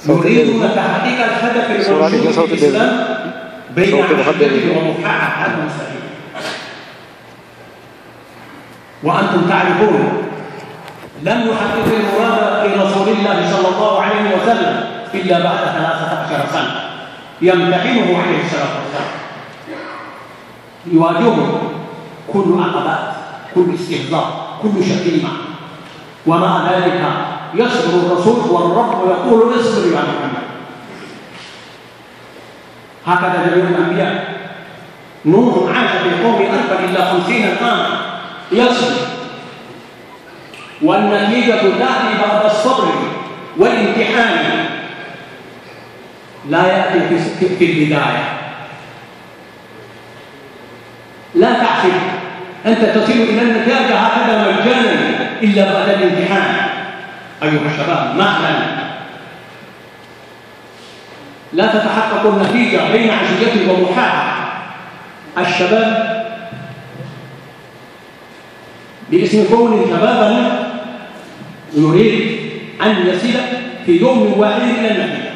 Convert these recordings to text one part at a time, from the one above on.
يريدون تحقيق الهدف المنشود في الإسلام بين عقيدته ومحقق. هذا مستحيل. وأنتم تعرفون لم يحقق المراد لرسول الله صلى الله عليه وسلم إلا بعد 13 سنة يمتحنه عليه الصلاة والسلام، يواجهه كل عقبات، كل استهزاء، كل شتيمة، ومع ذلك يصبر الرسول والرب يقول اصبر يا محمد. هكذا جميع الأنبياء. نوح عاش في قوم 40 إلى 50 عاما يصبر، والنتيجة تأتي بعد الصبر والامتحان، لا يأتي في البداية. لا تعصب أنت تصل إلى النتائج هكذا مجانا إلا بعد الامتحان. أيها الشباب، مهلا لا تتحقق النتيجة بين عشية وضحاها. الشباب باسم كون شبابا يريد أن يصل في يوم واحد إلى النتيجة.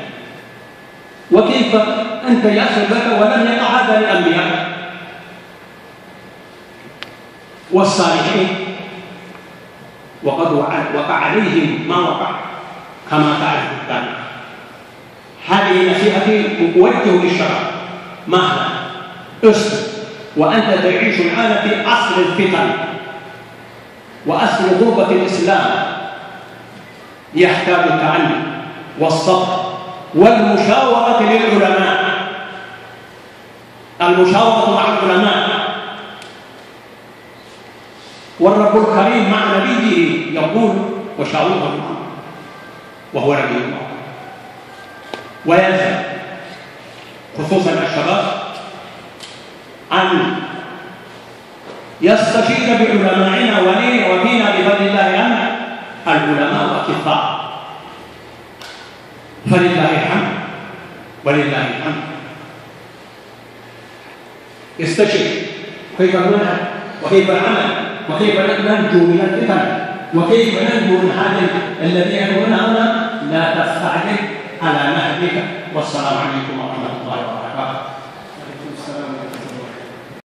وكيف أنت يحصل لك ولم يقع هذا للأنبياء والصالحين، وقد وقع عليهم ما وقع كما تعرف التاريخ. هذه نصيحتي أوجه للشباب، مهلا اصبر، وأنت تعيش الآن في عصر الفتن وأصل غربة الإسلام يحتاج التعني والصبر والمشاورة للعلماء. المشاورة مع العلماء، والرب الكريم مع نبيه يقول وشاورهم، وهو نبي الله. ويلزم خصوصا الشباب أن يستشير بعلمائنا وفينا بفضل الله أن العلماء أكفاء، فلله الحمد ولله الحمد. استشر كيف المنهج وكيف العمل وكيف ننجو من الفتن وكيف ننجو من هذا الذي يقولون هنا لا تستعجل على نهجك. والسلام عليكم ورحمة الله وبركاته.